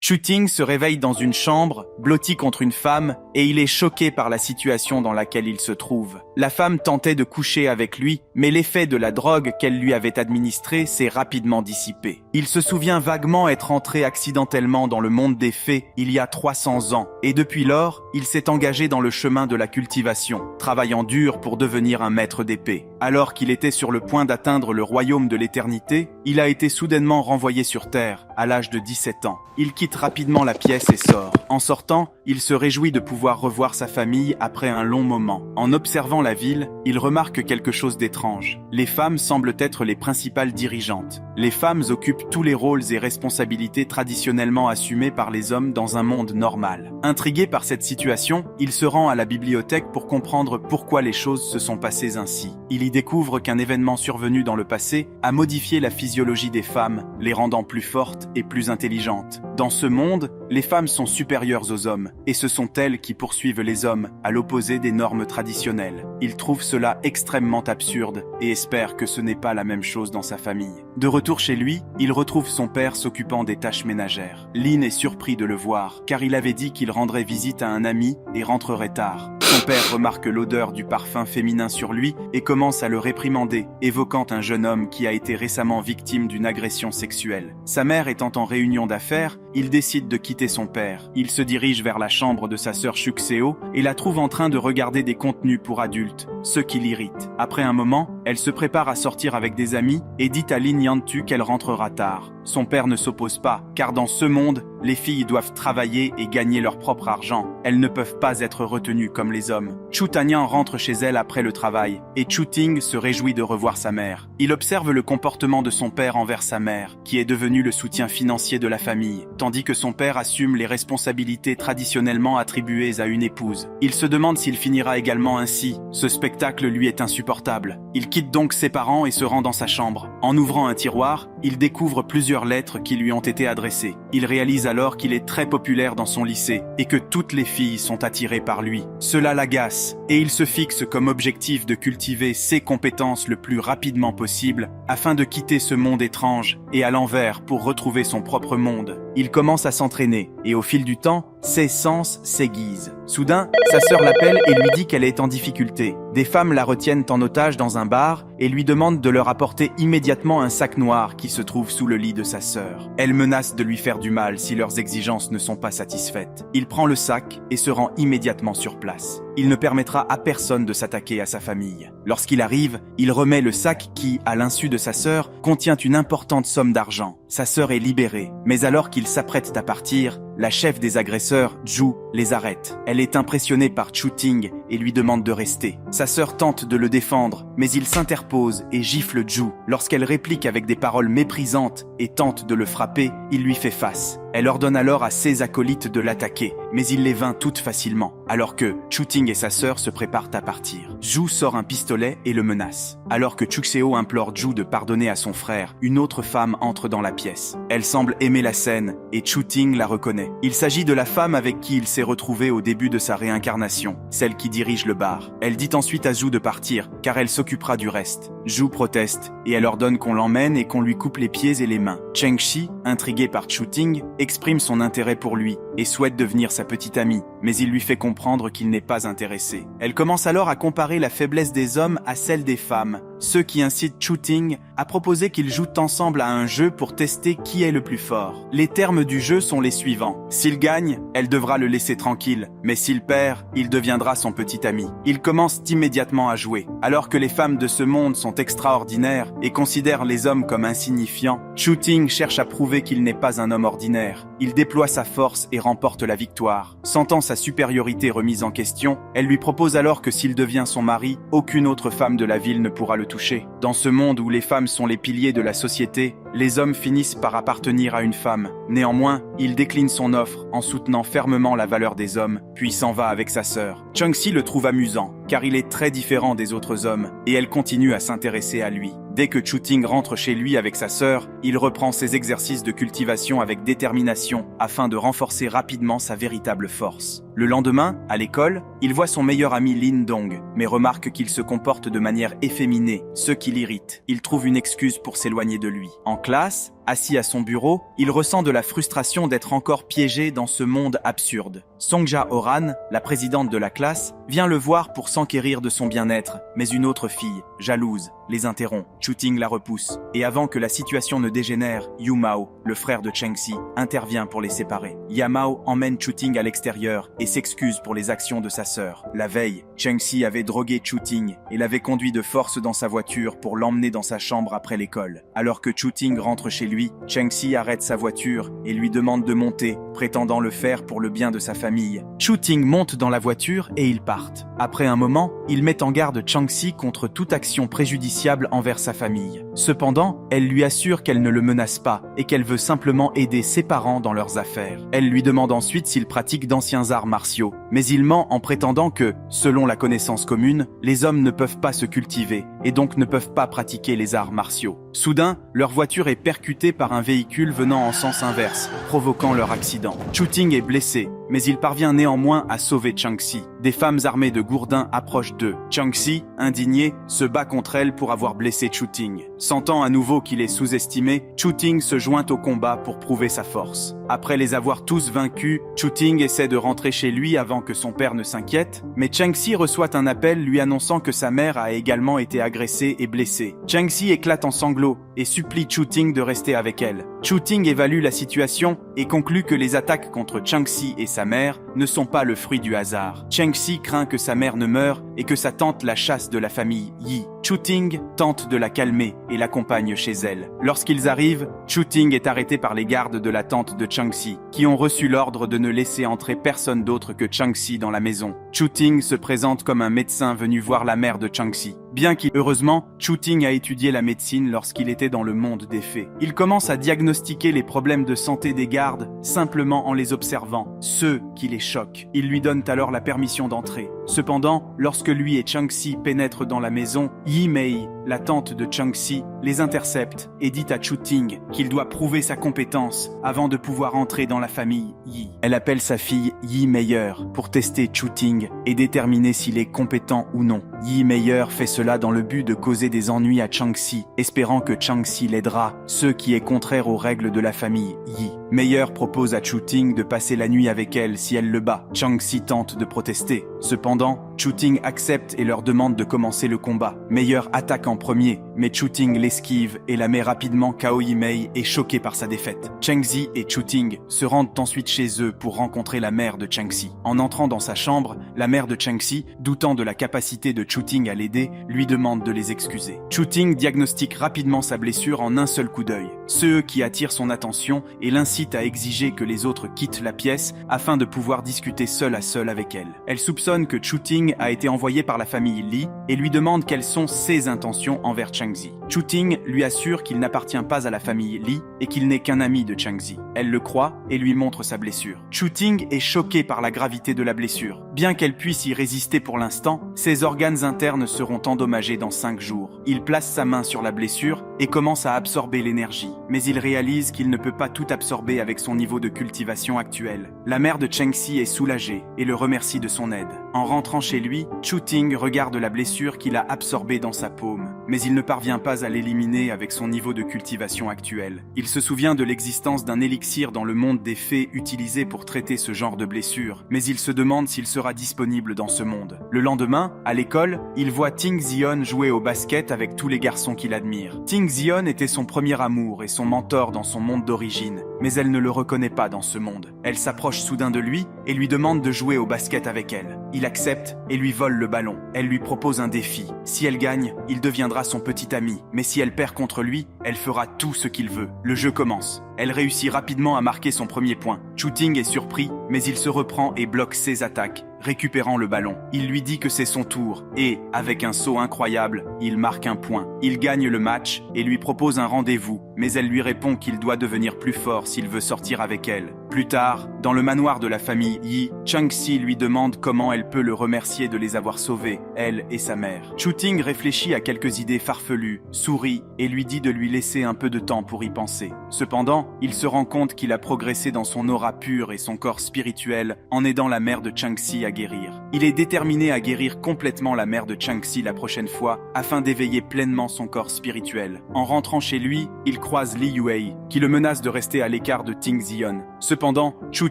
Chu-Ting se réveille dans une chambre, blotti contre une femme, et il est choqué par la situation dans laquelle il se trouve. La femme tentait de coucher avec lui, mais l'effet de la drogue qu'elle lui avait administrée s'est rapidement dissipé. Il se souvient vaguement être entré accidentellement dans le monde des fées il y a 300 ans, et depuis lors, il s'est engagé dans le chemin de la cultivation, travaillant dur pour devenir un maître d'épée. Alors qu'il était sur le point d'atteindre le royaume de l'éternité, il a été soudainement renvoyé sur Terre, à l'âge de 17 ans. Il quitte rapidement la pièce et sort. En sortant, il se réjouit de pouvoir revoir sa famille après un long moment. En observant la ville, il remarque quelque chose d'étrange. Les femmes semblent être les principales dirigeantes. Les femmes occupent tous les rôles et responsabilités traditionnellement assumés par les hommes dans un monde normal. Intrigué par cette situation, il se rend à la bibliothèque pour comprendre pourquoi les choses se sont passées ainsi. Il y découvre qu'un événement survenu dans le passé a modifié la physiologie des femmes, les rendant plus fortes et plus intelligentes. Dans ce monde, les femmes sont supérieures aux hommes, et ce sont elles qui poursuivent les hommes, à l'opposé des normes traditionnelles. Il trouve cela extrêmement absurde, et espère que ce n'est pas la même chose dans sa famille. De retour chez lui, il retrouve son père s'occupant des tâches ménagères. Lin est surpris de le voir, car il avait dit qu'il rendrait visite à un ami et rentrerait tard. Son père remarque l'odeur du parfum féminin sur lui et commence à le réprimander, évoquant un jeune homme qui a été récemment victime d'une agression sexuelle. Sa mère étant en réunion d'affaires, il décide de quitter son père. Il se dirige vers la chambre de sa sœur Chuxeo et la trouve en train de regarder des contenus pour adultes, ce qui l'irrite. Après un moment, elle se prépare à sortir avec des amis et dit à Lin Yantu qu'elle rentrera tard. Son père ne s'oppose pas, car dans ce monde, les filles doivent travailler et gagner leur propre argent. Elles ne peuvent pas être retenues comme les hommes. Chu Tanyan rentre chez elle après le travail, et Chu-Ting se réjouit de revoir sa mère. Il observe le comportement de son père envers sa mère, qui est devenu le soutien financier de la famille, tandis que son père assume les responsabilités traditionnellement attribuées à une épouse. Il se demande s'il finira également ainsi. Ce spectacle lui est insupportable. Il quitte donc ses parents et se rend dans sa chambre. En ouvrant un tiroir, il découvre plusieurs lettres qui lui ont été adressées. Il réalise alors qu'il est très populaire dans son lycée et que toutes les filles sont attirées par lui. Cela l'agace et il se fixe comme objectif de cultiver ses compétences le plus rapidement possible afin de quitter ce monde étrange et à l'envers pour retrouver son propre monde. Il commence à s'entraîner et au fil du temps, ses sens s'aiguisent. Soudain, sa sœur l'appelle et lui dit qu'elle est en difficulté. Des femmes la retiennent en otage dans un bar et lui demandent de leur apporter immédiatement un sac noir qui se trouve sous le lit de sa sœur. Elles menacent de lui faire du mal si leurs exigences ne sont pas satisfaites. Il prend le sac et se rend immédiatement sur place. Il ne permettra à personne de s'attaquer à sa famille. Lorsqu'il arrive, il remet le sac qui, à l'insu de sa sœur, contient une importante somme d'argent. Sa sœur est libérée, mais alors qu'ils s'apprêtent à partir, la chef des agresseurs, Ju, les arrête. Elle est impressionnée par Chu-Ting et lui demande de rester. Sa sœur tente de le défendre, mais il s'interpose et gifle Ju. Lorsqu'elle réplique avec des paroles méprisantes et tente de le frapper, il lui fait face. Elle ordonne alors à ses acolytes de l'attaquer, mais il les vainc toutes facilement, alors que Chu-Ting et sa sœur se préparent à partir. Ju sort un pistolet et le menace. Alors que Chuxeo implore Ju de pardonner à son frère, une autre femme entre dans la pièce. Elle semble aimer la scène et Chu-Ting la reconnaît. Il s'agit de la femme avec qui il s'est retrouvé au début de sa réincarnation, celle qui dirige le bar. Elle dit ensuite à Ju de partir, car elle s'occupera du reste. Ju proteste, et elle ordonne qu'on l'emmène et qu'on lui coupe les pieds et les mains. Cheng-Shi, intrigué par Chu-Ting, exprime son intérêt pour lui et souhaite devenir sa petite amie, mais il lui fait comprendre qu'il n'est pas intéressé. Elle commence alors à comparer la faiblesse des hommes à celle des femmes, ce qui incite Chu-Ting à proposer qu'ils jouent ensemble à un jeu pour tester qui est le plus fort. Les termes du jeu sont les suivants. S'il gagne, elle devra le laisser tranquille, mais s'il perd, il deviendra son petit ami. Ils commencent immédiatement à jouer. Alors que les femmes de ce monde sont extraordinaires et considèrent les hommes comme insignifiants, Chu-Ting cherche à prouver qu'il n'est pas un homme ordinaire. Il déploie sa force et remporte la victoire. Sentant sa supériorité remise en question, elle lui propose alors que s'il devient son mari, aucune autre femme de la ville ne pourra le toucher. Dans ce monde où les femmes sont les piliers de la société, les hommes finissent par appartenir à une femme. Néanmoins, il décline son offre en soutenant fermement la valeur des hommes, puis s'en va avec sa sœur. Cheng-Si le trouve amusant, car il est très différent des autres hommes, et elle continue à s'intéresser à lui. Dès que Chu-Ting rentre chez lui avec sa sœur, il reprend ses exercices de cultivation avec détermination afin de renforcer rapidement sa véritable force. Le lendemain, à l'école, il voit son meilleur ami Lin Dong, mais remarque qu'il se comporte de manière efféminée, ce qui l'irrite. Il trouve une excuse pour s'éloigner de lui. En classe, Assis à son bureau, il ressent de la frustration d'être encore piégé dans ce monde absurde. Songja Horan, la présidente de la classe, vient le voir pour s'enquérir de son bien-être, mais une autre fille, jalouse, les interrompt. Chuting la repousse. Et avant que la situation ne dégénère, Yu Mao, le frère de Cheng-Si, intervient pour les séparer. Yamao emmène Chuting à l'extérieur et s'excuse pour les actions de sa sœur. La veille, Cheng-Si avait drogué Chuting et l'avait conduit de force dans sa voiture pour l'emmener dans sa chambre après l'école. Alors que Chuting rentre chez lui, Cheng-Si arrête sa voiture et lui demande de monter, prétendant le faire pour le bien de sa famille. Chuting monte dans la voiture et ils partent. Après un moment, il met en garde Cheng-Si contre toute action préjudiciable envers sa famille. Cependant, elle lui assure qu'elle ne le menace pas et qu'elle veut simplement aider ses parents dans leurs affaires. Elle lui demande ensuite s'il pratique d'anciens arts martiaux, mais il ment en prétendant que, selon la connaissance commune, les hommes ne peuvent pas se cultiver et donc ne peuvent pas pratiquer les arts martiaux. Soudain, leur voiture est percutée par un véhicule venant en sens inverse, provoquant leur accident. Chuting est blessé, mais il parvient néanmoins à sauver Cheng-Si. Des femmes armées de gourdins approchent d'eux. Cheng-Si, indigné, se bat contre elles pour avoir blessé Chuting. Sentant à nouveau qu'il est sous-estimé, Chuting se joint au combat pour prouver sa force. Après les avoir tous vaincus, Chuting essaie de rentrer chez lui avant que son père ne s'inquiète, mais Cheng-Si reçoit un appel lui annonçant que sa mère a également été agressée et blessée. Cheng-Si éclate en sanglots et supplie Chuting de rester avec elle. Chuting évalue la situation et conclut que les attaques contre Cheng-Si et sa mère ne sont pas le fruit du hasard. Cheng-Si craint que sa mère ne meure et que sa tante la chasse de la famille Yi. Chuting tente de la calmer et l'accompagne chez elle. Lorsqu'ils arrivent, Chuting est arrêté par les gardes de la tante de Cheng-Si, qui ont reçu l'ordre de ne laisser entrer personne d'autre que Cheng-Si dans la maison. Chuting se présente comme un médecin venu voir la mère de Cheng-Si. Bien heureusement, Chuting a étudié la médecine lorsqu'il était dans le monde des fées. Il commence à diagnostiquer les problèmes de santé des gardes simplement en les observant, ceux qui les choquent. Ils lui donnent alors la permission d'entrer. Cependant, lorsque lui et Cheng-Si pénètrent dans la maison, Yi Mei, la tante de Cheng-Si, les intercepte et dit à Chuting qu'il doit prouver sa compétence avant de pouvoir entrer dans la famille Yi. Elle appelle sa fille Yi Meier pour tester Chuting et déterminer s'il est compétent ou non. Yi Meier fait cela dans le but de causer des ennuis à Cheng-Si, espérant que Cheng-Si l'aidera, ce qui est contraire aux règles de la famille Yi. Meier propose à Chuting de passer la nuit avec elle si elle le bat. Cheng-Si tente de protester. Cependant, Chuting accepte et leur demande de commencer le combat. Meier attaque en premier, mais Chuting l'esquive et la met rapidement KO. Yi Mei est choqué par sa défaite. Cheng-Si et Chuting se rendent ensuite chez eux pour rencontrer la mère de Cheng-Si. En entrant dans sa chambre, la mère de Cheng-Si, doutant de la capacité de Chuting à l'aider, lui demande de les excuser. Chuting diagnostique rapidement sa blessure en un seul coup d'œil, ce qui attire son attention et l'incite à exiger que les autres quittent la pièce afin de pouvoir discuter seul à seul avec elle. Elle soupçonne que Chuting a été envoyé par la famille Li et lui demande quelles sont ses intentions envers Cheng-Si. Chuting lui assure qu'il n'appartient pas à la famille Li et qu'il n'est qu'un ami de Cheng-Si. Elle le croit et lui montre sa blessure. Chuting est choqué par la gravité de la blessure. Bien qu'elle puisse y résister pour l'instant, ses organes internes seront endommagés dans 5 jours. Il place sa main sur la blessure et commence à absorber l'énergie. Mais il réalise qu'il ne peut pas tout absorber avec son niveau de cultivation actuel. La mère de Cheng-Si est soulagée et le remercie de son aide. En rentrant chez lui, Chuting regarde la blessure qu'il a absorbée dans sa paume. Mais il ne parvient pas à l'éliminer avec son niveau de cultivation actuel. Il se souvient de l'existence d'un élixir dans le monde des fées utilisé pour traiter ce genre de blessure, mais il se demande s'il sera disponible dans ce monde. Le lendemain, à l'école, il voit Ting Zion jouer au basket avec tous les garçons qu'il admire. Ting Zion était son premier amour et son mentor dans son monde d'origine, mais elle ne le reconnaît pas dans ce monde. Elle s'approche soudain de lui et lui demande de jouer au basket avec elle. Il accepte et lui vole le ballon. Elle lui propose un défi. Si elle gagne, il deviendra son petit ami, mais si elle perd contre lui, elle fera tout ce qu'il veut. Le jeu commence. Elle réussit rapidement à marquer son premier point. Chuting est surpris, mais il se reprend et bloque ses attaques, récupérant le ballon. Il lui dit que c'est son tour et, avec un saut incroyable, il marque un point. Il gagne le match et lui propose un rendez-vous, mais elle lui répond qu'il doit devenir plus fort s'il veut sortir avec elle. Plus tard, dans le manoir de la famille Yi, Cheng-Si lui demande comment elle peut le remercier de les avoir sauvés, elle et sa mère. Chuting réfléchit à quelques idées farfelues, sourit et lui dit de lui laisser un peu de temps pour y penser. Cependant, il se rend compte qu'il a progressé dans son aura pure et son corps spirituel en aidant la mère de Cheng-Si à guérir. Il est déterminé à guérir complètement la mère de Chang-Si la prochaine fois afin d'éveiller pleinement son corps spirituel. En rentrant chez lui, il croise Li Yuei, qui le menace de rester à l'écart de Ting Zion. Cependant, Chu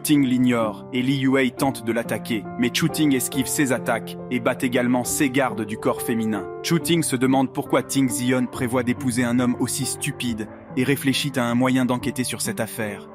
Ting l'ignore et Li Yuei tente de l'attaquer, mais Chu Ting esquive ses attaques et bat également ses gardes du corps féminin. Chu Ting se demande pourquoi Ting Zion prévoit d'épouser un homme aussi stupide et réfléchit à un moyen d'enquêter sur cette affaire.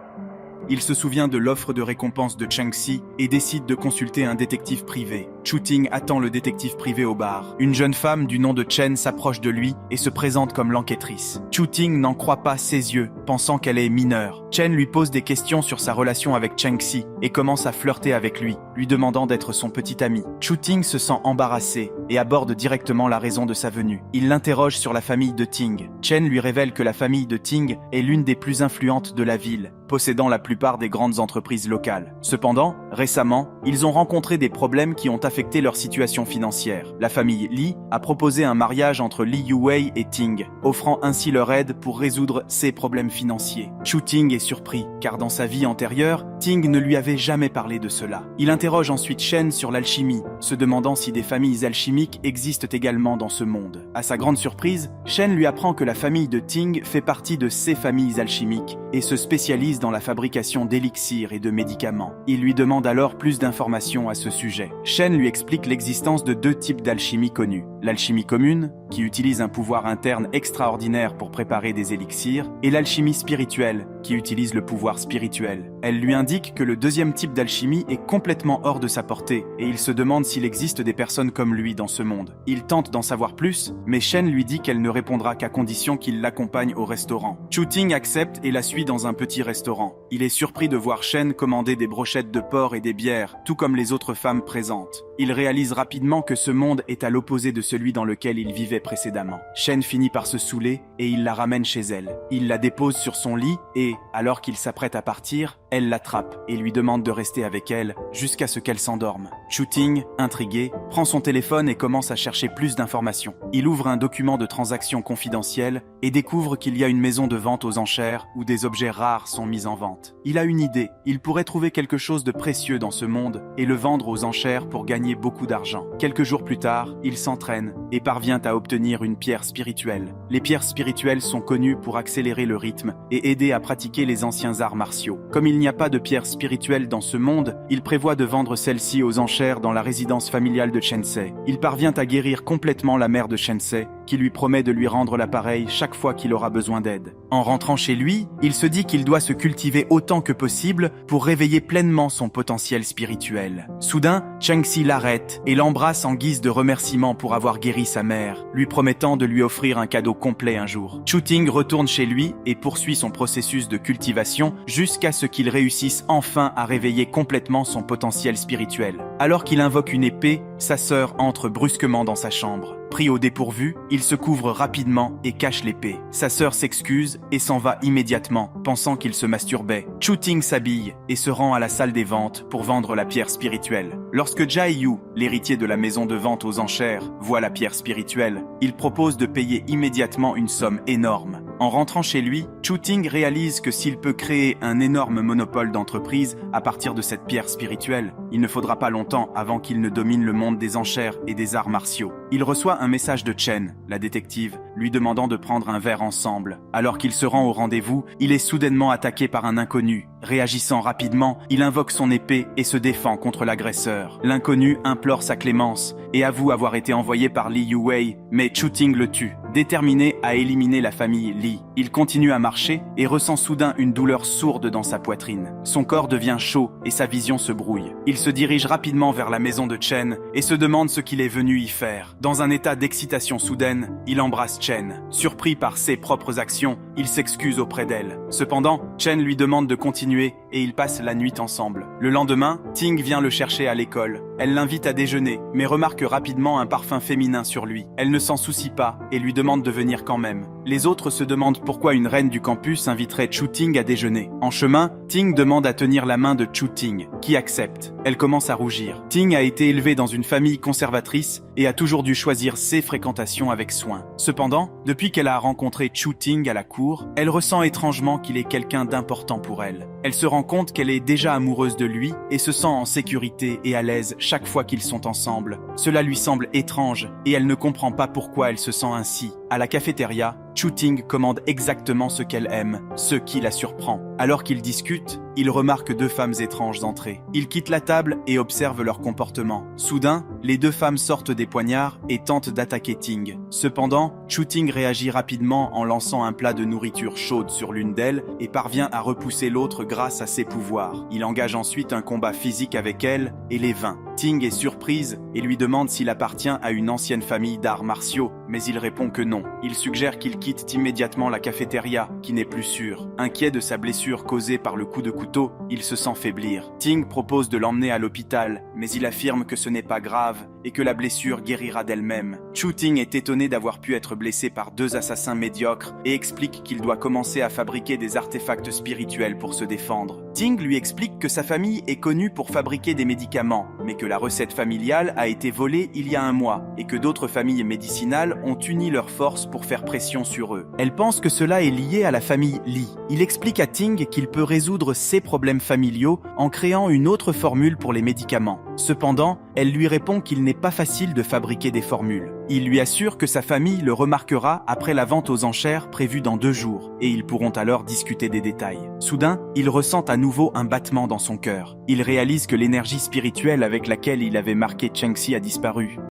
Il se souvient de l'offre de récompense de Chang-Si et décide de consulter un détective privé. Chu Ting attend le détective privé au bar. Une jeune femme du nom de Chen s'approche de lui et se présente comme l'enquêtrice. Chu Ting n'en croit pas ses yeux, pensant qu'elle est mineure. Chen lui pose des questions sur sa relation avec Chang-Si et commence à flirter avec lui demandant d'être son petit ami. Chu Ting se sent embarrassé et aborde directement la raison de sa venue. Il l'interroge sur la famille de Ting. Chen lui révèle que la famille de Ting est l'une des plus influentes de la ville, possédant la plupart des grandes entreprises locales. Cependant, récemment, ils ont rencontré des problèmes qui ont affecté leur situation financière. La famille Li a proposé un mariage entre Li Yuei et Ting, offrant ainsi leur aide pour résoudre ces problèmes financiers. Chu Ting est surpris, car dans sa vie antérieure, Ting ne lui avait jamais parlé de cela. Il interroge ensuite Chen sur l'alchimie, se demandant si des familles alchimiques existent également dans ce monde. À sa grande surprise, Chen lui apprend que la famille de Ting fait partie de ces familles alchimiques et se spécialise dans la fabrication d'élixirs et de médicaments. Il lui demande alors plus d'informations à ce sujet. Chen lui explique l'existence de deux types d'alchimie connus. L'alchimie commune, qui utilise un pouvoir interne extraordinaire pour préparer des élixirs, et l'alchimie spirituelle, qui utilise le pouvoir spirituel. Elle lui indique que le deuxième type d'alchimie est complètement hors de sa portée, et il se demande s'il existe des personnes comme lui dans ce monde. Il tente d'en savoir plus, mais Chen lui dit qu'elle ne répondra qu'à condition qu'il l'accompagne au restaurant. Chu Ting accepte et la suit dans un petit restaurant. Il est surpris de voir Chen commander des brochettes de porc et des bières, tout comme les autres femmes présentes. Il réalise rapidement que ce monde est à l'opposé de celui dans lequel il vivait précédemment. Chen finit par se saouler et il la ramène chez elle. Il la dépose sur son lit et, alors qu'il s'apprête à partir, elle l'attrape et lui demande de rester avec elle jusqu'à ce qu'elle s'endorme. Chu Ting, intrigué, prend son téléphone et commence à chercher plus d'informations. Il ouvre un document de transaction confidentiel et découvre qu'il y a une maison de vente aux enchères où des objets rares sont mis en vente. Il a une idée, il pourrait trouver quelque chose de précieux dans ce monde et le vendre aux enchères pour gagner beaucoup d'argent. Quelques jours plus tard, il s'entraîne et parvient à obtenir une pierre spirituelle. Les pierres spirituelles sont connues pour accélérer le rythme et aider à pratiquer les anciens arts martiaux. Comme il n'y a pas de pierre spirituelle dans ce monde, il prévoit de vendre celle-ci aux enchères dans la résidence familiale de Chensei. Il parvient à guérir complètement la mère de Chensei, qui lui promet de lui rendre l'appareil chaque fois qu'il aura besoin d'aide. En rentrant chez lui, il se dit qu'il doit se cultiver autant que possible pour réveiller pleinement son potentiel spirituel. Soudain, Chang-Si l'arrête et l'embrasse en guise de remerciement pour avoir guéri sa mère, lui promettant de lui offrir un cadeau complet un jour. Chu Ting retourne chez lui et poursuit son processus de cultivation jusqu'à ce qu'il réussisse enfin à réveiller complètement son potentiel spirituel. Alors qu'il invoque une épée, sa sœur entre brusquement dans sa chambre. Pris au dépourvu, il se couvre rapidement et cache l'épée. Sa sœur s'excuse et s'en va immédiatement, pensant qu'il se masturbait. Chu Ting s'habille et se rend à la salle des ventes pour vendre la pierre spirituelle. Lorsque Jia Yu, l'héritier de la maison de vente aux enchères, voit la pierre spirituelle, il propose de payer immédiatement une somme énorme. En rentrant chez lui, Chu Ting réalise que s'il peut créer un énorme monopole d'entreprise à partir de cette pierre spirituelle, il ne faudra pas longtemps avant qu'il ne domine le monde des enchères et des arts martiaux. Il reçoit un message de Chen, la détective, lui demandant de prendre un verre ensemble. Alors qu'il se rend au rendez-vous, il est soudainement attaqué par un inconnu. Réagissant rapidement, il invoque son épée et se défend contre l'agresseur. L'inconnu implore sa clémence et avoue avoir été envoyé par Li Yuei, mais Chu Ting le tue. Déterminé à éliminer la famille Li, il continue à marcher et ressent soudain une douleur sourde dans sa poitrine. Son corps devient chaud et sa vision se brouille. Il se dirige rapidement vers la maison de Chen et se demande ce qu'il est venu y faire. Dans un état d'excitation soudaine, il embrasse Chen. Surpris par ses propres actions, il s'excuse auprès d'elle. Cependant, Chen lui demande de continuer et ils passent la nuit ensemble. Le lendemain, Ting vient le chercher à l'école. Elle l'invite à déjeuner, mais remarque rapidement un parfum féminin sur lui. Elle ne s'en soucie pas et lui demande de venir quand même. Les autres se demandent pourquoi une reine du campus inviterait Chu Ting à déjeuner. En chemin, Ting demande à tenir la main de Chu Ting, qui accepte. Elle commence à rougir. Ting a été élevée dans une famille conservatrice et a toujours dû choisir ses fréquentations avec soin. Cependant, depuis qu'elle a rencontré Chu Ting à la cour, elle ressent étrangement qu'il est quelqu'un d'important pour elle. Elle se rend compte qu'elle est déjà amoureuse de lui et se sent en sécurité et à l'aise chaque fois qu'ils sont ensemble. Cela lui semble étrange et elle ne comprend pas pourquoi elle se sent ainsi. À la cafétéria, Chu Ting commande exactement ce qu'elle aime, ce qui la surprend. Alors qu'ils discutent, il remarque deux femmes étranges entrer. Il quitte la table et observe leur comportement. Soudain, les deux femmes sortent des poignards et tentent d'attaquer Ting. Cependant, Chu Ting réagit rapidement en lançant un plat de nourriture chaude sur l'une d'elles et parvient à repousser l'autre grâce à ses pouvoirs. Il engage ensuite un combat physique avec elle et les vainc. Ting est surprise et lui demande s'il appartient à une ancienne famille d'arts martiaux, mais il répond que non. Il suggère qu'il quitte immédiatement la cafétéria, qui n'est plus sûr. Inquiet de sa blessure causée par le coup de couteau, il se sent faiblir. Ting propose de l'emmener à l'hôpital, mais il affirme que ce n'est pas grave et que la blessure guérira d'elle-même. Chu Ting est étonné d'avoir pu être blessé par deux assassins médiocres et explique qu'il doit commencer à fabriquer des artefacts spirituels pour se défendre. Ting lui explique que sa famille est connue pour fabriquer des médicaments, mais que la recette familiale a été volée il y a un mois et que d'autres familles médicinales ont uni leurs forces pour faire pression sur eux. Elle pense que cela est lié à la famille Li. Il explique à Ting qu'il peut résoudre ses problèmes familiaux en créant une autre formule pour les médicaments. Cependant, elle lui répond qu'il n'est pas facile de fabriquer des formules. Il lui assure que sa famille le remarquera après la vente aux enchères prévue dans 2 jours, et ils pourront alors discuter des détails. Soudain, il ressent à nouveau un battement dans son cœur. Il réalise que l'énergie spirituelle avec laquelle il avait marqué Chengxi a disparu.